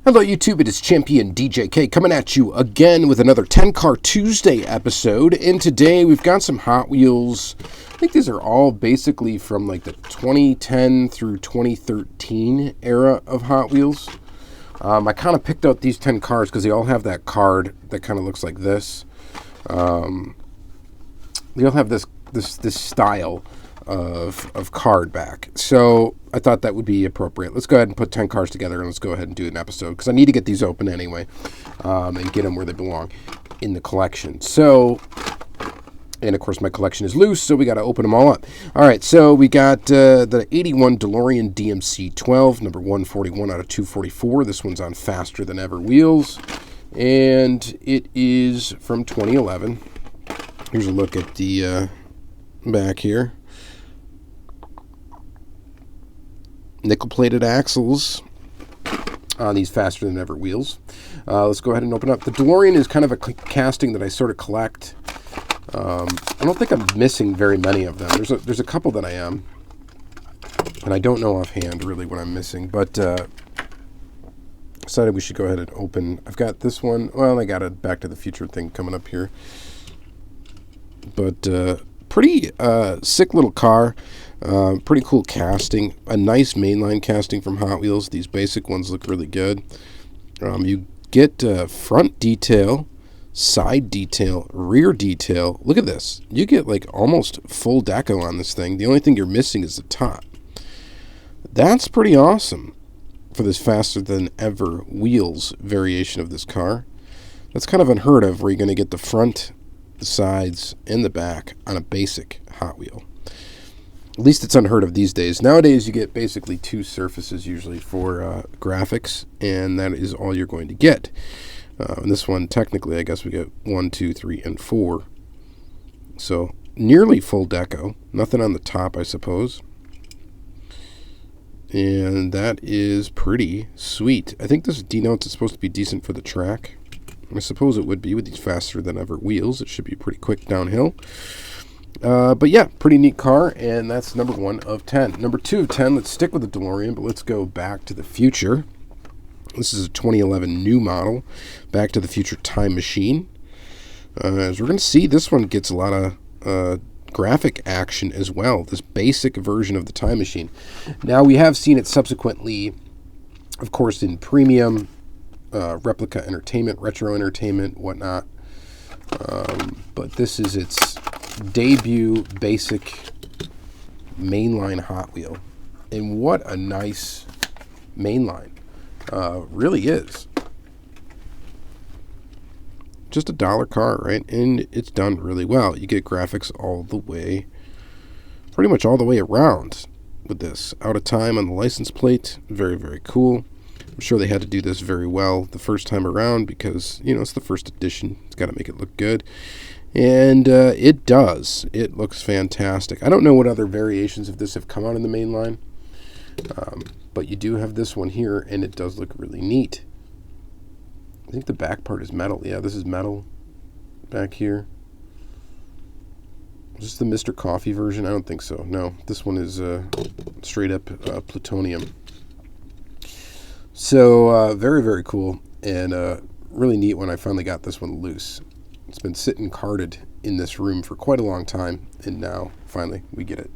Hello YouTube, it is Championdjk coming at you again with another 10 Car Tuesday episode, and today we've got some Hot Wheels. I think these are all basically from like the 2010 through 2013 era of Hot Wheels. I kind of picked out these 10 cars because they all have that card that kind of looks like this. They all have this style of card back. So I thought that would be appropriate. Let's go ahead and put 10 cars together and let's go ahead and do an episode because I need to get these open anyway and get them where they belong in the collection. So, and of course my collection is loose, so we got to open them all up. All right, so we got the 81 Delorean DMC 12, number 141 out of 244. This one's on Faster Than Ever wheels, and it is from 2011. Here's a look at the back here. Nickel-plated axles on these Faster Than Ever wheels. Let's go ahead and open up. The DeLorean is kind of a casting that I sort of collect. I don't think I'm missing very many of them. There's a couple that I am, and I don't know offhand really what I'm missing, but decided we should go ahead and open. I've got this one. Well, I got a Back to the Future thing coming up here, but pretty sick little car. Pretty cool casting. A nice mainline casting from Hot Wheels. These basic ones look really good. You get front detail, side detail, rear detail. Look at this. You get like almost full deco on this thing. The only thing you're missing is the top. That's pretty awesome for this Faster Than Ever wheels variation of this car. That's kind of unheard of, where you're going to get the front, the sides, and the back on a basic Hot Wheel. At least it's unheard of these days. Nowadays, you get basically two surfaces usually for graphics, and that is all you're going to get. And this one, technically, I guess we get 1, 2, 3, and 4. So nearly full deco. Nothing on the top, I suppose. And that is pretty sweet. I think this denotes it's supposed to be decent for the track. I suppose it would be with these Faster Than Ever wheels. It should be pretty quick downhill. But yeah, pretty neat car, and that's number 1 of 10. Number 2 of 10, let's stick with the DeLorean, but let's go Back to the Future. This is a 2011 new model, Back to the Future Time Machine. As we're going to see, this one gets a lot of graphic action as well, this basic version of the Time Machine. Now, we have seen it subsequently, of course, in premium, replica entertainment, retro entertainment, whatnot. But this is its debut basic mainline Hot Wheel, and what a nice mainline. Really is just a dollar car, right? And it's done really well. You get graphics all the way, pretty much all the way around with this. Out of time on the license plate. Very, very cool. I'm sure they had to do this very well the first time around because, you know, it's the first edition. It's got to make it look good. And it does. It looks fantastic. I don't know what other variations of this have come out in the main line. But you do have this one here, and it does look really neat. I think the back part is metal. Yeah, this is metal back here. Is this the Mr. Coffee version? I don't think so. No, this one is straight up plutonium. So very, very cool, and really neat when I finally got this one loose. It's been sitting carded in this room for quite a long time, and now finally we get it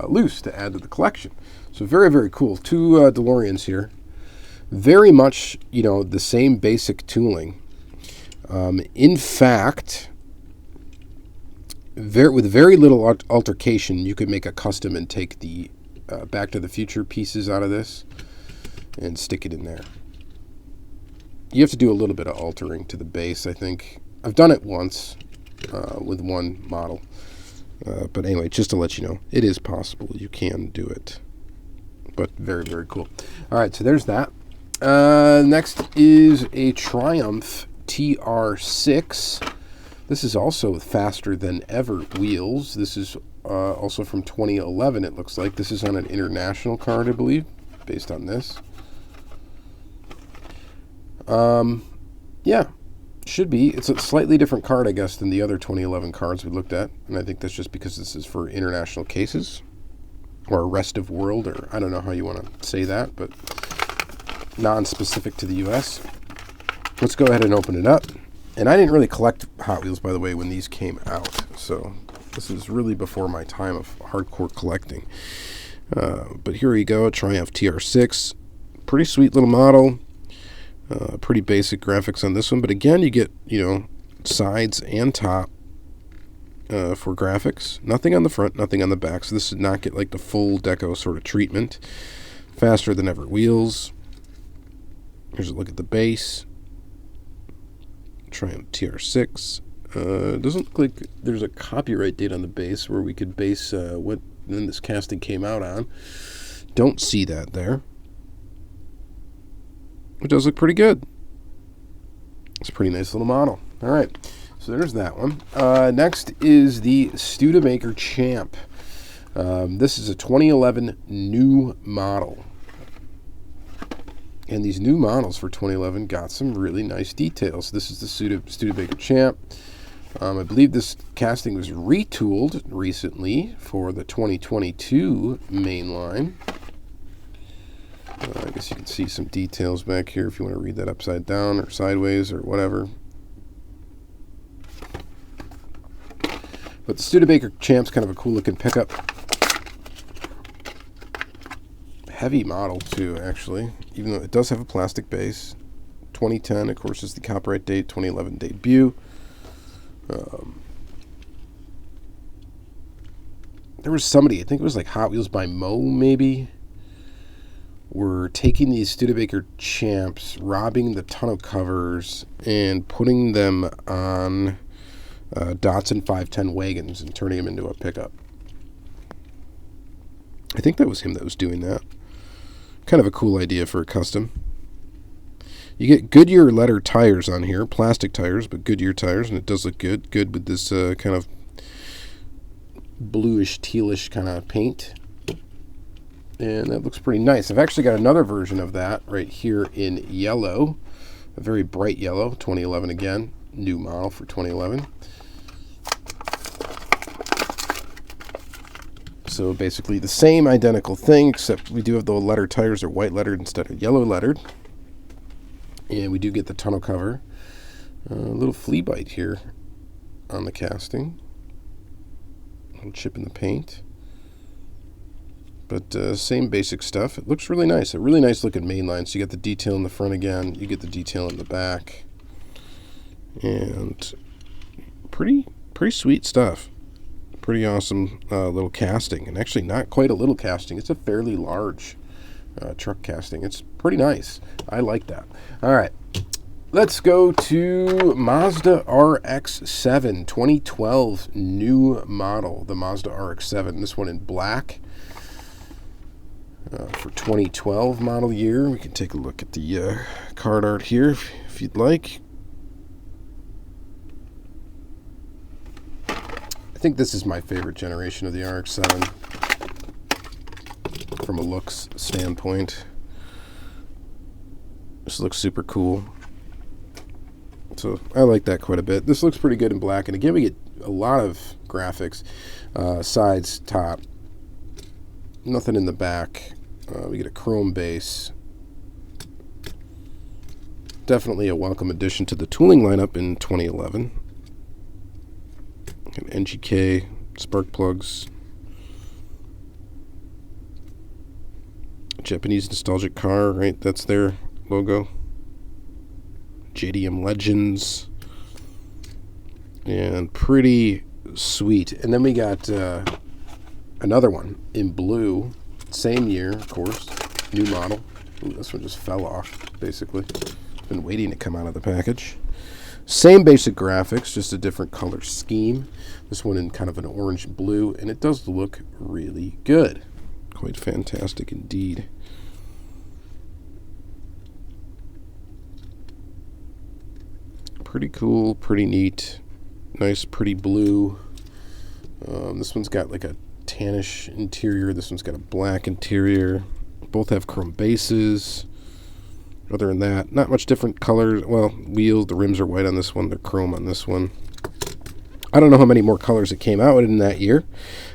loose to add to the collection. So very, very cool. 2 DeLoreans here. Very much, you know, the same basic tooling. In fact, with very little altercation, you could make a custom and take the Back to the Future pieces out of this and stick it in there. You have to do a little bit of altering to the base, I think. I've done it once with one model. But anyway, just to let you know, it is possible. You can do it. But very, very cool. All right, so there's that. Next is a Triumph TR6. This is also Faster Than Ever wheels. This is also from 2011, it looks like. This is on an international card, I believe, based on this. Yeah, should be. It's a slightly different card, I guess, than the other 2011 cards we looked at, and I think that's just because this is for international cases, or rest of world, or I don't know how you want to say that, but non-specific to the US. Let's go ahead and open it up. And I didn't really collect Hot Wheels, by the way, when these came out. So this is really before my time of hardcore collecting. But here we go, Triumph TR6. Pretty sweet little model. Pretty basic graphics on this one. But again, you get, sides and top for graphics. Nothing on the front, nothing on the back. So this did not get like the full deco sort of treatment. Faster than ever wheels. Here's a look at the base. Triumph TR6. Doesn't look like there's a copyright date on the base where we could base what then this casting came out on. Don't see that there. It does look pretty good. It's a pretty nice little model. All right, so there's that one. Next is the Studebaker Champ. This is a 2011 new model. And these new models for 2011 got some really nice details. This is the Studebaker Champ. I believe this casting was retooled recently for the 2022 mainline. I guess you can see some details back here if you want to read that upside down or sideways or whatever. But the Studebaker Champ's kind of a cool looking pickup. Heavy model too, actually, even though it does have a plastic base. 2010, of course, is the copyright date. 2011 debut. There was somebody, I think it was like Hot Wheels by Mo, maybe, were taking these Studebaker Champs, robbing the tonneau covers, and putting them on Datsun 510 wagons and turning them into a pickup. I think that was him that was doing that. Kind of a cool idea for a custom. You get Goodyear letter tires on here, plastic tires, but Goodyear tires, and it does look good. Good with this kind of bluish, tealish kind of paint. And that looks pretty nice. I've actually got another version of that right here in yellow, a very bright yellow, 2011 again, new model for 2011. So basically the same identical thing, except we do have the letter tires are white lettered instead of yellow lettered. And we do get the tonneau cover. A little flea bite here on the casting. A little chip in the paint. But same basic stuff. It looks really nice. A really nice looking mainline. So you get the detail in the front again. You get the detail in the back. And pretty sweet stuff. Pretty awesome little casting, and actually not quite a little casting. It's a fairly large truck casting. It's pretty nice. I like that. All right, let's go to Mazda RX7 2012 new model, the Mazda RX7. This one in black for 2012 model year. We can take a look at the card art here if you'd like. I think this is my favorite generation of the RX-7 from a looks standpoint. This looks super cool. So I like that quite a bit. This looks pretty good in black. And again, we get a lot of graphics. Sides, top. Nothing in the back. We get a chrome base. Definitely a welcome addition to the tooling lineup in 2011. NGK, spark plugs, Japanese nostalgic car, right? That's their logo. JDM Legends, and pretty sweet. And then we got another one in blue, same year, of course, new model. Ooh, this one just fell off, basically. Been waiting to come out of the package. Same basic graphics, just a different color scheme. This one in kind of an orange blue, and it does look really good. Quite fantastic indeed. Pretty cool, pretty neat. Nice, pretty blue. This one's got like a tannish interior. This one's got a black interior. Both have chrome bases. Other than that, not much different colors. Well, wheels, the rims are white on this one. They're chrome on this one. I don't know how many more colors it came out in that year,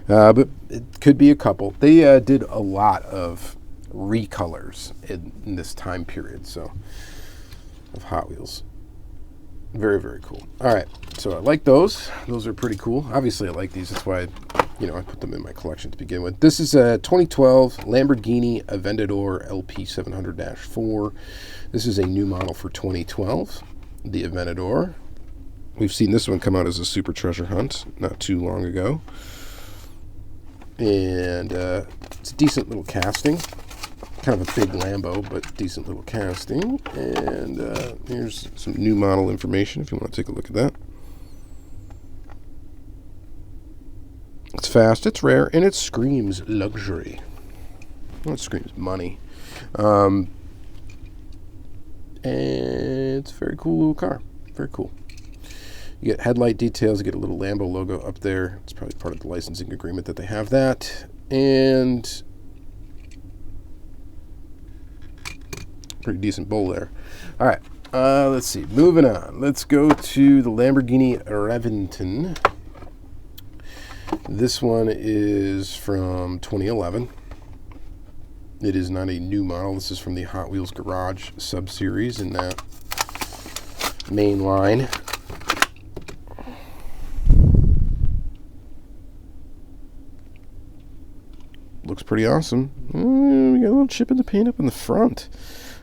but it could be a couple. They did a lot of recolors in this time period. So of Hot Wheels. Very, very cool. All right, so I like those. Those are pretty cool. Obviously, I like these. That's why, I put them in my collection to begin with. This is a 2012 Lamborghini Aventador LP 700-4. This is a new model for 2012, the Aventador. We've seen this one come out as a super treasure hunt not too long ago. And it's a decent little casting. Kind of a big Lambo, but decent little casting. And here's some new model information if you want to take a look at that. It's fast, it's rare, and it screams luxury. Well, it screams money. And it's a very cool little car. Very cool. You get headlight details, you get a little Lambo logo up there. It's probably part of the licensing agreement that they have that. And pretty decent bowl there. All right, let's see. Moving on. Let's go to the Lamborghini Reventon. This one is from 2011. It is not a new model. This is from the Hot Wheels Garage sub-series in that main line. Looks pretty awesome. We got a little chip in the paint up in the front.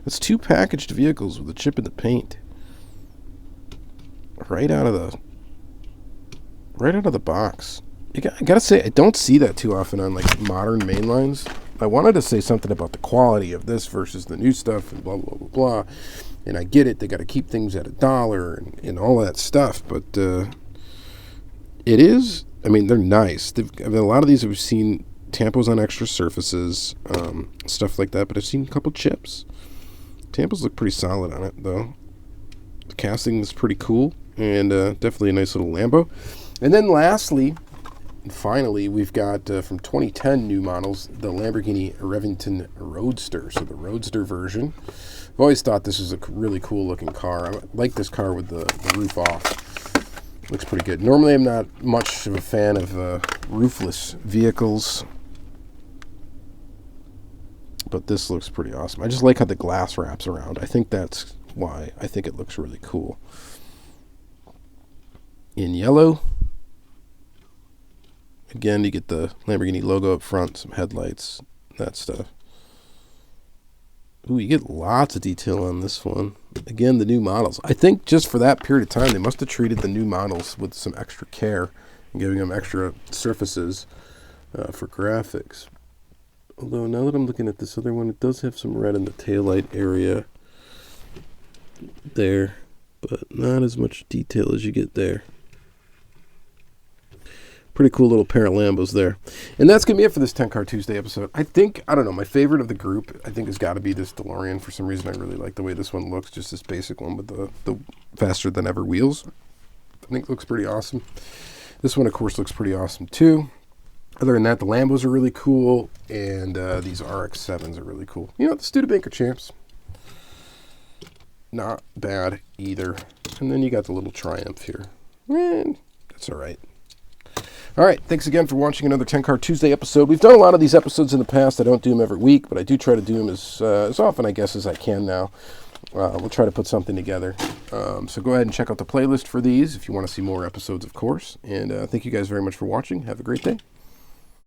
That's 2 packaged vehicles with a chip in the paint. Right out of the box. I gotta say, I don't see that too often on like modern mainlines. I wanted to say something about the quality of this versus the new stuff and blah blah blah blah. And I get it, they got to keep things at $1 and all that stuff, but it is. I mean, they're nice. A lot of these we've seen tampos on extra surfaces, stuff like that. But I've seen a couple chips. Tampos look pretty solid on it, though. The casting is pretty cool, and definitely a nice little Lambo. And then lastly, and finally, we've got from 2010 new models, the Lamborghini Reventon Roadster. So the Roadster version. I've always thought this is a really cool looking car. I like this car with the roof off. Looks pretty good. Normally I'm not much of a fan of roofless vehicles, but this looks pretty awesome. I just like how the glass wraps around. I think that's why I think it looks really cool. In yellow. Again, you get the Lamborghini logo up front, some headlights, that stuff. Ooh, you get lots of detail on this one. Again, the new models. I think just for that period of time, they must have treated the new models with some extra care and giving them extra surfaces for graphics. Although now that I'm looking at this other one, it does have some red in the taillight area there, but not as much detail as you get there. Pretty cool little pair of Lambos there. And that's going to be it for this 10 Car Tuesday episode. I don't know, my favorite of the group, I think, has got to be this Delorean. For some reason, I really like the way this one looks, just this basic one with the faster than ever wheels. I think it looks pretty awesome. This one, of course, looks pretty awesome, too. Other than that, the Lambos are really cool, and these RX7s are really cool. You know, the Studebaker Champs, not bad either. And then you got the little Triumph here. That's all right. All right, thanks again for watching another 10 Car Tuesday episode. We've done a lot of these episodes in the past. I don't do them every week, but I do try to do them as often, I guess, as I can now. We'll try to put something together. So go ahead and check out the playlist for these if you want to see more episodes, of course. And thank you guys very much for watching. Have a great day.